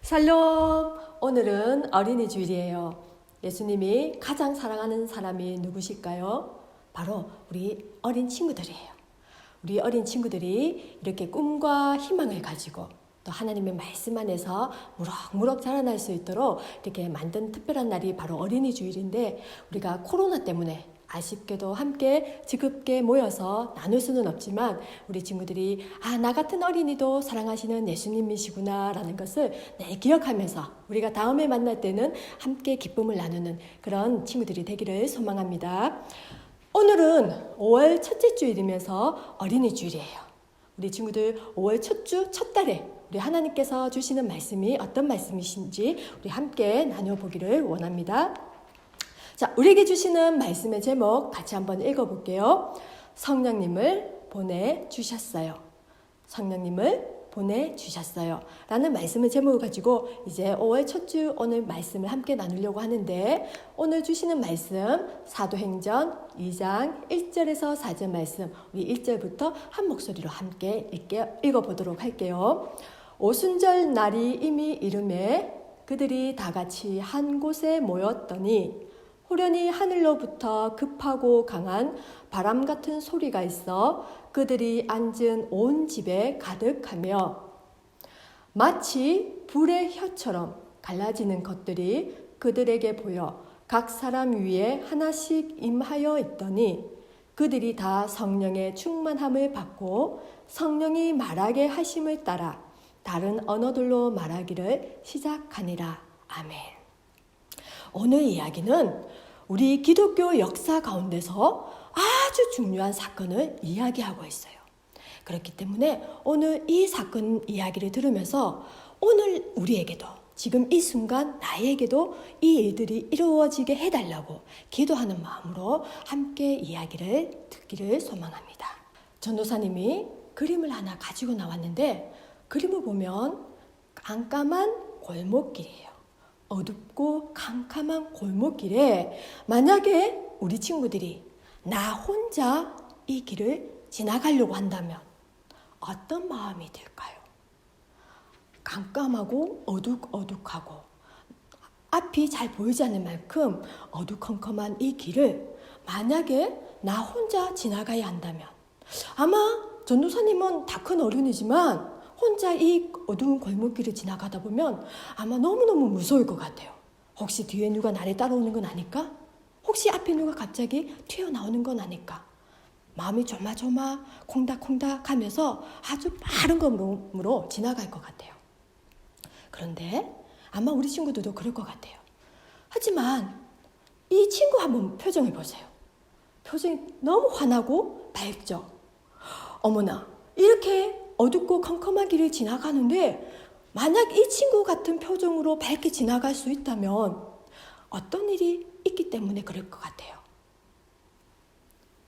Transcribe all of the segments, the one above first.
샬롬! 오늘은 어린이 주일이에요. 예수님이 가장 사랑하는 사람이 누구실까요? 바로 우리 어린 친구들이에요. 우리 어린 친구들이 이렇게 꿈과 희망을 가지고 또 하나님의 말씀 안에서 무럭무럭 자라날 수 있도록 이렇게 만든 특별한 날이 바로 어린이 주일인데, 우리가 코로나 때문에 아쉽게도 함께 즐겁게 모여서 나눌 수는 없지만 우리 친구들이 나 같은 어린이도 사랑하시는 예수님이시구나 라는 것을 기억하면서 우리가 다음에 만날 때는 함께 기쁨을 나누는 그런 친구들이 되기를 소망합니다. 오늘은 5월 첫째 주일이면서 어린이 주일이에요. 우리 친구들 5월 첫 주 첫 달에 우리 하나님께서 주시는 말씀이 어떤 말씀이신지 우리 함께 나눠보기를 원합니다. 자, 우리에게 주시는 말씀의 제목 같이 한번 읽어볼게요. 성령님을 보내주셨어요. 성령님을 보내주셨어요. 라는 말씀의 제목을 가지고 이제 5월 첫 주 오늘 말씀을 함께 나누려고 하는데, 오늘 주시는 말씀 사도행전 2장 1절에서 4절 말씀, 우리 1절부터 한 목소리로 함께 읽어보도록 할게요. 오순절 날이 이미 이르매 그들이 다 같이 한 곳에 모였더니 호련히 하늘로부터 급하고 강한 바람 같은 소리가 있어 그들이 앉은 온 집에 가득하며 마치 불의 혀처럼 갈라지는 것들이 그들에게 보여 각 사람 위에 하나씩 임하여 있더니 그들이 다 성령의 충만함을 받고 성령이 말하게 하심을 따라 다른 언어들로 말하기를 시작하니라. 아멘. 오늘 이야기는 우리 기독교 역사 가운데서 아주 중요한 사건을 이야기하고 있어요. 그렇기 때문에 오늘 이 사건 이야기를 들으면서 오늘 우리에게도 지금 이 순간 나에게도 이 일들이 이루어지게 해달라고 기도하는 마음으로 함께 이야기를 듣기를 소망합니다. 전도사님이 그림을 하나 가지고 나왔는데, 그림을 보면 깜깜한 골목길이에요. 어둡고 캄캄한 골목길에 만약에 우리 친구들이 나 혼자 이 길을 지나가려고 한다면 어떤 마음이 들까요? 깜깜하고 어둑어둑하고 앞이 잘 보이지 않는 만큼 어두컴컴한 이 길을 만약에 나 혼자 지나가야 한다면, 아마 전도사님은 다 큰 어른이지만 혼자 이 어두운 골목길을 지나가다 보면 아마 너무너무 무서울 것 같아요. 혹시 뒤에 누가 나를 따라오는 건 아닐까? 혹시 앞에 누가 갑자기 튀어나오는 건 아닐까? 마음이 조마조마 콩닥콩닥 하면서 아주 빠른 걸음으로 지나갈 것 같아요. 그런데 아마 우리 친구들도 그럴 것 같아요. 하지만 이 친구 한번 표정을 보세요. 표정이 너무 환하고 밝죠? 어머나, 이렇게 어둡고 컴컴한 길을 지나가는데 만약 이 친구 같은 표정으로 밝게 지나갈 수 있다면 어떤 일이 있기 때문에 그럴 것 같아요.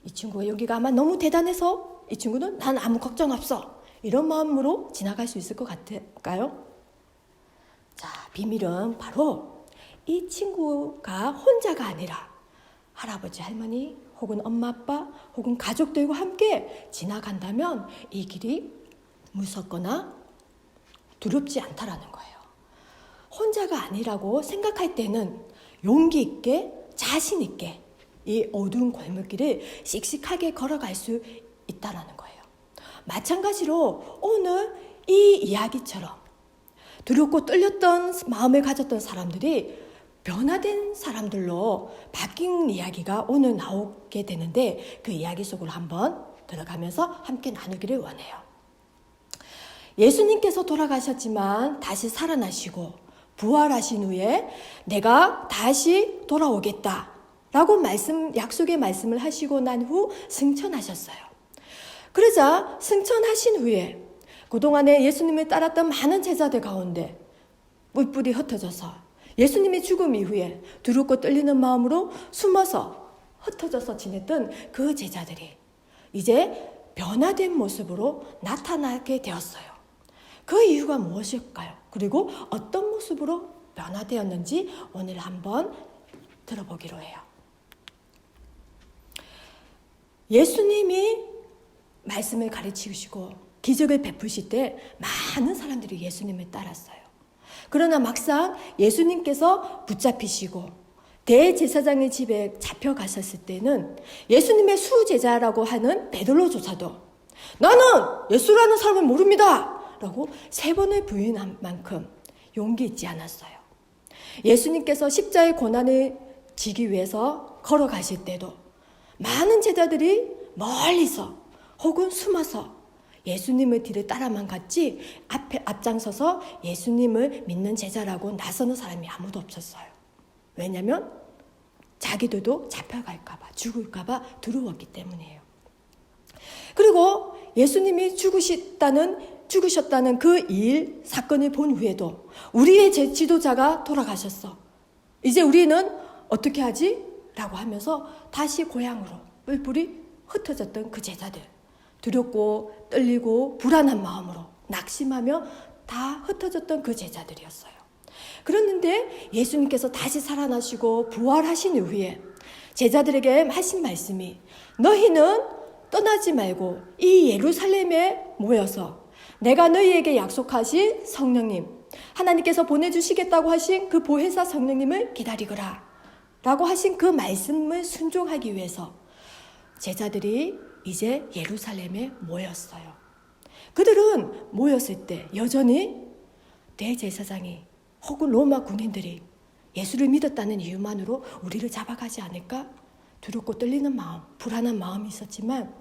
이 친구가 여기가 아마 너무 대단해서 이 친구는 난 아무 걱정 없어, 이런 마음으로 지나갈 수 있을 것 같을까요? 자, 비밀은 바로 이 친구가 혼자가 아니라 할아버지, 할머니 혹은 엄마, 아빠 혹은 가족들과 함께 지나간다면 이 길이 무섭거나 두렵지 않다라는 거예요. 혼자가 아니라고 생각할 때는 용기 있게 자신 있게 이 어두운 골목길을 씩씩하게 걸어갈 수 있다라는 거예요. 마찬가지로 오늘 이 이야기처럼 두렵고 떨렸던 마음을 가졌던 사람들이 변화된 사람들로 바뀐 이야기가 오늘 나오게 되는데, 그 이야기 속으로 한번 들어가면서 함께 나누기를 원해요. 예수님께서 돌아가셨지만 다시 살아나시고 부활하신 후에 내가 다시 돌아오겠다 라고 약속의 말씀을 하시고 난 후 승천하셨어요. 그러자 승천하신 후에 그동안에 예수님을 따랐던 많은 제자들 가운데 뿔뿔이 흩어져서 예수님의 죽음 이후에 두렵고 떨리는 마음으로 숨어서 흩어져서 지냈던 그 제자들이 이제 변화된 모습으로 나타나게 되었어요. 그 이유가 무엇일까요? 그리고 어떤 모습으로 변화되었는지 오늘 한번 들어보기로 해요. 예수님이 말씀을 가르치시고 기적을 베푸실 때 많은 사람들이 예수님을 따랐어요. 그러나 막상 예수님께서 붙잡히시고 대제사장의 집에 잡혀가셨을 때는 예수님의 수제자라고 하는 베드로조차도 나는 예수라는 사람을 모릅니다 라고 3번을 부인한 만큼 용기 있지 않았어요. 예수님께서 십자의 고난을 지기 위해서 걸어가실 때도 많은 제자들이 멀리서 혹은 숨어서 예수님의 뒤를 따라만 갔지 앞장서서 예수님을 믿는 제자라고 나서는 사람이 아무도 없었어요. 왜냐하면 자기들도 잡혀갈까봐 죽을까봐 두려웠기 때문이에요. 그리고 예수님이 죽으셨다는 그 일 사건을 본 후에도 우리의 지도자가 돌아가셨어. 이제 우리는 어떻게 하지? 라고 하면서 다시 고향으로 뿔뿔이 흩어졌던 그 제자들, 두렵고 떨리고 불안한 마음으로 낙심하며 다 흩어졌던 그 제자들이었어요. 그랬는데 예수님께서 다시 살아나시고 부활하신 이후에 제자들에게 하신 말씀이 너희는 떠나지 말고 이 예루살렘에 모여서 내가 너희에게 약속하신 성령님, 하나님께서 보내주시겠다고 하신 그 보혜사 성령님을 기다리거라 라고 하신 그 말씀을 순종하기 위해서 제자들이 이제 예루살렘에 모였어요. 그들은 모였을 때 여전히 대제사장이 혹은 로마 군인들이 예수를 믿었다는 이유만으로 우리를 잡아가지 않을까? 두렵고 떨리는 마음, 불안한 마음이 있었지만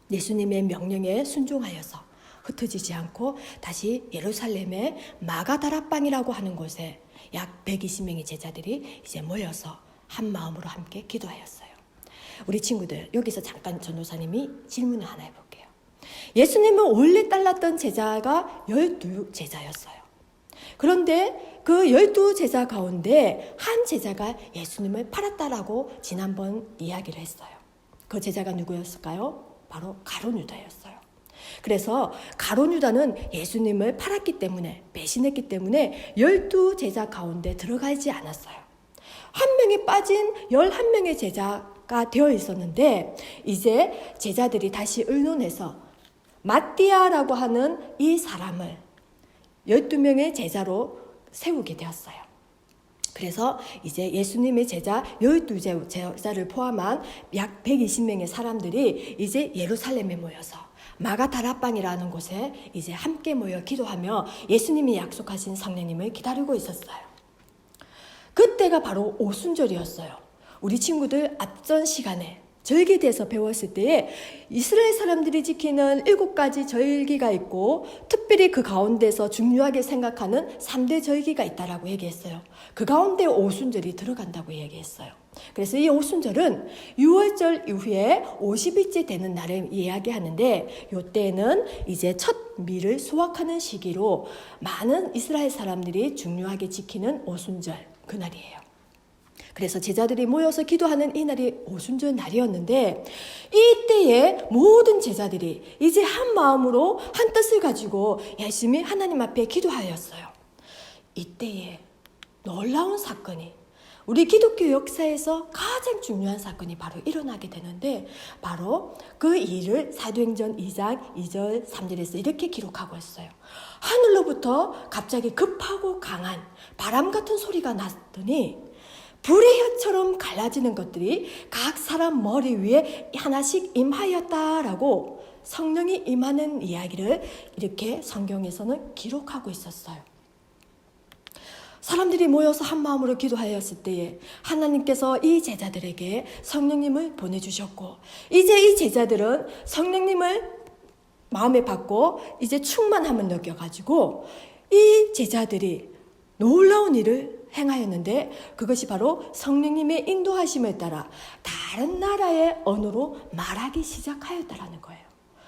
예수님의 명령에 순종하여서 흩어지지 않고 다시 예루살렘의 마가다라방이라고 하는 곳에 약 120명의 제자들이 이제 모여서 한 마음으로 함께 기도하였어요. 우리 친구들, 여기서 잠깐 전도사님이 질문을 하나 해볼게요. 예수님은 원래 딸랐던 제자가 12제자였어요. 그런데 그 12제자 가운데 한 제자가 예수님을 팔았다라고 지난번 이야기를 했어요. 그 제자가 누구였을까요? 바로 가룟 유다였어요. 그래서 가룟 유다는 예수님을 팔았기 때문에, 배신했기 때문에 12제자 가운데 들어가지 않았어요. 한 명이 빠진 11명의 제자가 되어 있었는데 이제 제자들이 다시 의논해서 마띠아라고 하는 이 사람을 12명의 제자로 세우게 되었어요. 그래서 이제 예수님의 제자 12제자를 포함한 약 120명의 사람들이 이제 예루살렘에 모여서 마가다라방이라는 곳에 이제 함께 모여 기도하며 예수님이 약속하신 성령님을 기다리고 있었어요. 그때가 바로 오순절이었어요. 우리 친구들 앞전 시간에 절기에 대해서 배웠을 때에 이스라엘 사람들이 지키는 7가지 절기가 있고 특별히 그 가운데서 중요하게 생각하는 3대 절기가 있다라고 얘기했어요. 그 가운데 오순절이 들어간다고 얘기했어요. 그래서 이 오순절은 6월절 이후에 50일째 되는 날을 이야기하는데 이때는 이제 첫 밀을 수확하는 시기로 많은 이스라엘 사람들이 중요하게 지키는 오순절 그날이에요. 그래서 제자들이 모여서 기도하는 이 날이 오순절 날이었는데 이때에 모든 제자들이 이제 한 마음으로 한 뜻을 가지고 열심히 하나님 앞에 기도하였어요. 이때에 놀라운 사건이 우리 기독교 역사에서 가장 중요한 사건이 바로 일어나게 되는데 바로 그 일을 사도행전 2장 2절 3절에서 이렇게 기록하고 있어요. 하늘로부터 갑자기 급하고 강한 바람 같은 소리가 났더니 불의 혀처럼 갈라지는 것들이 각 사람 머리 위에 하나씩 임하였다라고 성령이 임하는 이야기를 이렇게 성경에서는 기록하고 있었어요. 사람들이 모여서 한 마음으로 기도하였을 때에 하나님께서 이 제자들에게 성령님을 보내주셨고 이제 이 제자들은 성령님을 마음에 받고 이제 충만함을 느껴가지고 이 제자들이 놀라운 일을 행하였는데 그것이 바로 성령님의 인도하심에 따라 다른 나라의 언어로 말하기 시작하였다라는 거예요.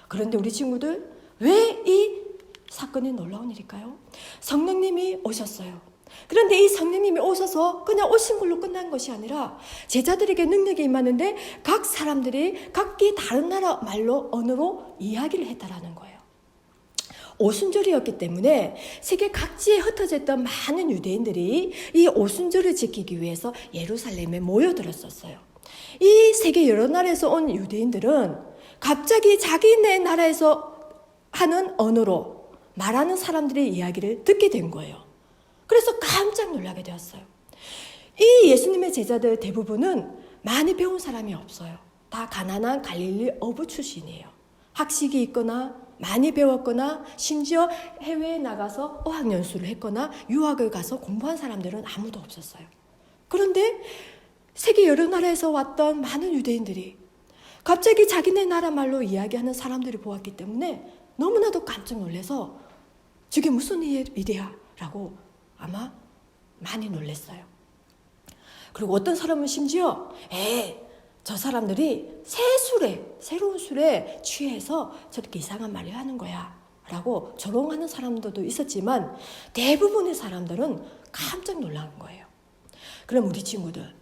그런데 우리 친구들 왜 이 사건이 놀라운 일일까요? 성령님이 오셨어요. 그런데 이 성령님이 오셔서 그냥 오신 걸로 끝난 것이 아니라 제자들에게 능력이 임하는데 각 사람들이 각기 다른 나라 말로 언어로 이야기를 했다라는 거예요. 오순절이었기 때문에 세계 각지에 흩어져 있던 많은 유대인들이 이 오순절을 지키기 위해서 예루살렘에 모여들었었어요. 이 세계 여러 나라에서 온 유대인들은 갑자기 자기네 나라에서 하는 언어로 말하는 사람들의 이야기를 듣게 된 거예요. 그래서 깜짝 놀라게 되었어요. 이 예수님의 제자들 대부분은 많이 배운 사람이 없어요. 다 가난한 갈릴리 어부 출신이에요. 학식이 있거나 많이 배웠거나 심지어 해외에 나가서 어학연수를 했거나 유학을 가서 공부한 사람들은 아무도 없었어요. 그런데 세계 여러 나라에서 왔던 많은 유대인들이 갑자기 자기네 나라 말로 이야기하는 사람들을 보았기 때문에 너무나도 깜짝 놀라서 저게 무슨 일이야? 라고 아마 많이 놀랐어요. 그리고 어떤 사람은 심지어 저 사람들이 새로운 술에 취해서 저렇게 이상한 말을 하는 거야 라고 조롱하는 사람들도 있었지만 대부분의 사람들은 깜짝 놀란 거예요. 그럼 우리 친구들,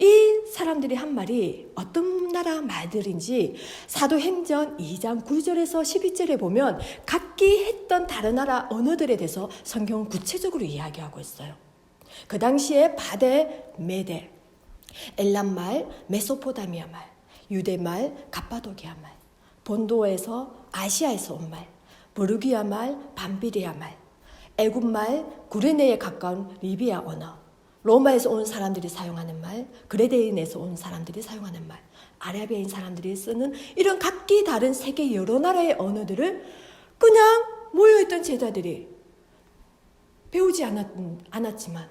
이 사람들이 한 말이 어떤 나라 말들인지 사도행전 2장 9절에서 12절에 보면 각기 했던 다른 나라 언어들에 대해서 성경은 구체적으로 이야기하고 있어요. 그 당시에 바데, 메데, 엘람말, 메소포타미아 말, 유대말, 갑바도기아 말, 본도에서 아시아에서 온 말, 부르기아 말, 밤비리아 말, 애굽말, 구레네에 가까운 리비아 언어, 로마에서 온 사람들이 사용하는 말, 그레데인에서 온 사람들이 사용하는 말, 아라비아인 사람들이 쓰는 이런 각기 다른 세계 여러 나라의 언어들을 그냥 모여있던 제자들이 배우지 않았지만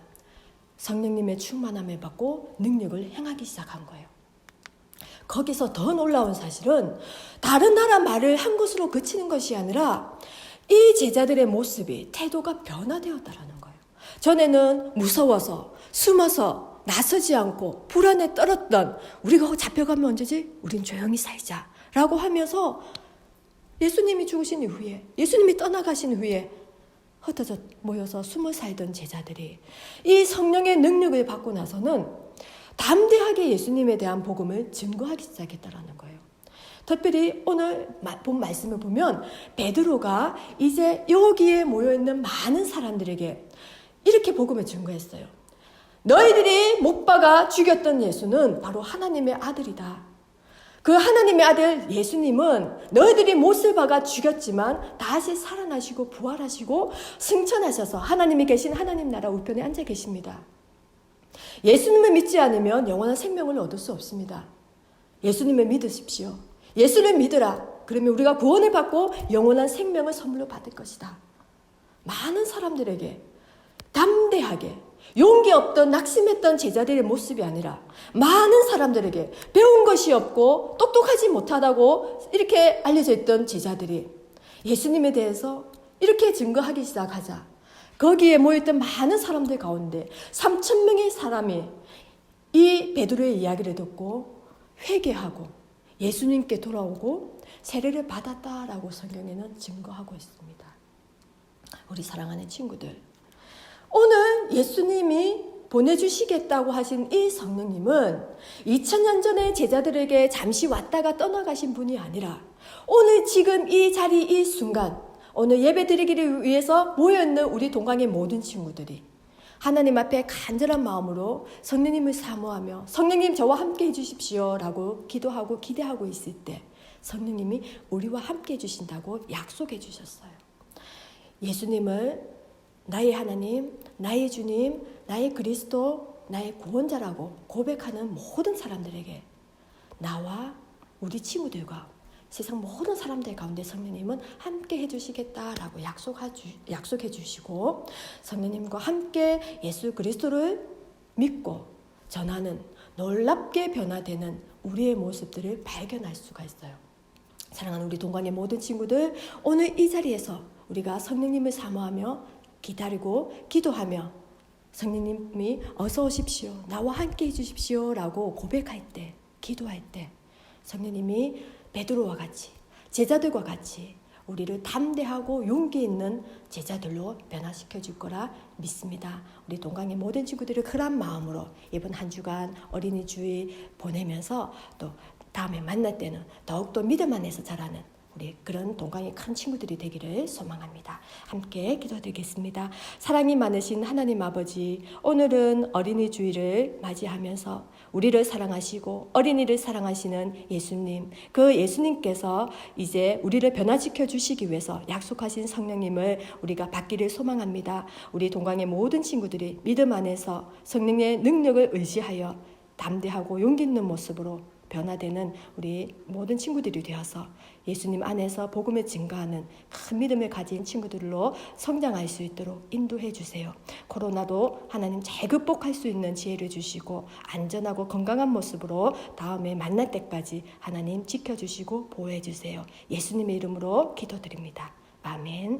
성령님의 충만함을 받고 능력을 행하기 시작한 거예요. 거기서 더 놀라운 사실은 다른 나라 말을 한 것으로 그치는 것이 아니라 이 제자들의 모습이, 태도가 변화되었다라는 거예요. 전에는 무서워서 숨어서 나서지 않고 불안에 떨었던 우리가 잡혀가면 언제지? 우린 조용히 살자 라고 하면서 예수님이 죽으신 이후에, 예수님이 떠나가신 후에 흩어져 모여서 숨어 살던 제자들이 이 성령의 능력을 받고 나서는 담대하게 예수님에 대한 복음을 증거하기 시작했다라는 거예요. 특별히 오늘 본 말씀을 보면 베드로가 이제 여기에 모여있는 많은 사람들에게 이렇게 복음을 증거했어요. 너희들이 못 박아 죽였던 예수는 바로 하나님의 아들이다. 그 하나님의 아들 예수님은 너희들이 못을 박아 죽였지만 다시 살아나시고 부활하시고 승천하셔서 하나님이 계신 하나님 나라 우편에 앉아 계십니다. 예수님을 믿지 않으면 영원한 생명을 얻을 수 없습니다. 예수님을 믿으십시오. 예수를 믿으라. 그러면 우리가 구원을 받고 영원한 생명을 선물로 받을 것이다. 많은 사람들에게 담대하게 용기 없던 낙심했던 제자들의 모습이 아니라 많은 사람들에게 배운 것이 없고 똑똑하지 못하다고 이렇게 알려져 있던 제자들이 예수님에 대해서 이렇게 증거하기 시작하자 거기에 모였던 많은 사람들 가운데 3,000명의 사람이 이 베드로의 이야기를 듣고 회개하고 예수님께 돌아오고 세례를 받았다라고 성경에는 증거하고 있습니다. 우리 사랑하는 친구들, 오늘 예수님이 보내주시겠다고 하신 이 성령님은 2000년 전에 제자들에게 잠시 왔다가 떠나가신 분이 아니라 오늘 지금 이 자리 이 순간 오늘 예배드리기를 위해서 모여있는 우리 동강의 모든 친구들이 하나님 앞에 간절한 마음으로 성령님을 사모하며 성령님 저와 함께 해주십시오 라고 기도하고 기대하고 있을 때 성령님이 우리와 함께 해주신다고 약속해 주셨어요. 예수님을 나의 하나님, 나의 주님, 나의 그리스도, 나의 구원자라고 고백하는 모든 사람들에게 나와 우리 친구들과 세상 모든 사람들 가운데 성령님은 함께 해주시겠다라고 약속해 주시고 성령님과 함께 예수 그리스도를 믿고 전하는 놀랍게 변화되는 우리의 모습들을 발견할 수가 있어요. 사랑하는 우리 동관의 모든 친구들, 오늘 이 자리에서 우리가 성령님을 사모하며 기다리고 기도하며 성령님이 어서 오십시오, 나와 함께 해주십시오 라고 고백할 때, 기도할 때 성령님이 베드로와 같이 제자들과 같이 우리를 담대하고 용기 있는 제자들로 변화시켜 줄 거라 믿습니다. 우리 동강의 모든 친구들이 그런 마음으로 이번 한 주간 어린이 주일 보내면서 또 다음에 만날 때는 더욱더 믿음 안에서 자라는 우리 그런 동강이 큰 친구들이 되기를 소망합니다. 함께 기도드리겠습니다. 사랑이 많으신 하나님 아버지, 오늘은 어린이 주일을 맞이하면서 우리를 사랑하시고 어린이를 사랑하시는 예수님, 그 예수님께서 이제 우리를 변화시켜 주시기 위해서 약속하신 성령님을 우리가 받기를 소망합니다. 우리 동강의 모든 친구들이 믿음 안에서 성령의 능력을 의지하여 담대하고 용기 있는 모습으로 변화되는 우리 모든 친구들이 되어서 예수님 안에서 복음을 증거하는 큰 믿음을 가진 친구들로 성장할 수 있도록 인도해 주세요. 코로나도 하나님 잘 극복할 수 있는 지혜를 주시고 안전하고 건강한 모습으로 다음에 만날 때까지 하나님 지켜주시고 보호해 주세요. 예수님의 이름으로 기도드립니다. 아멘.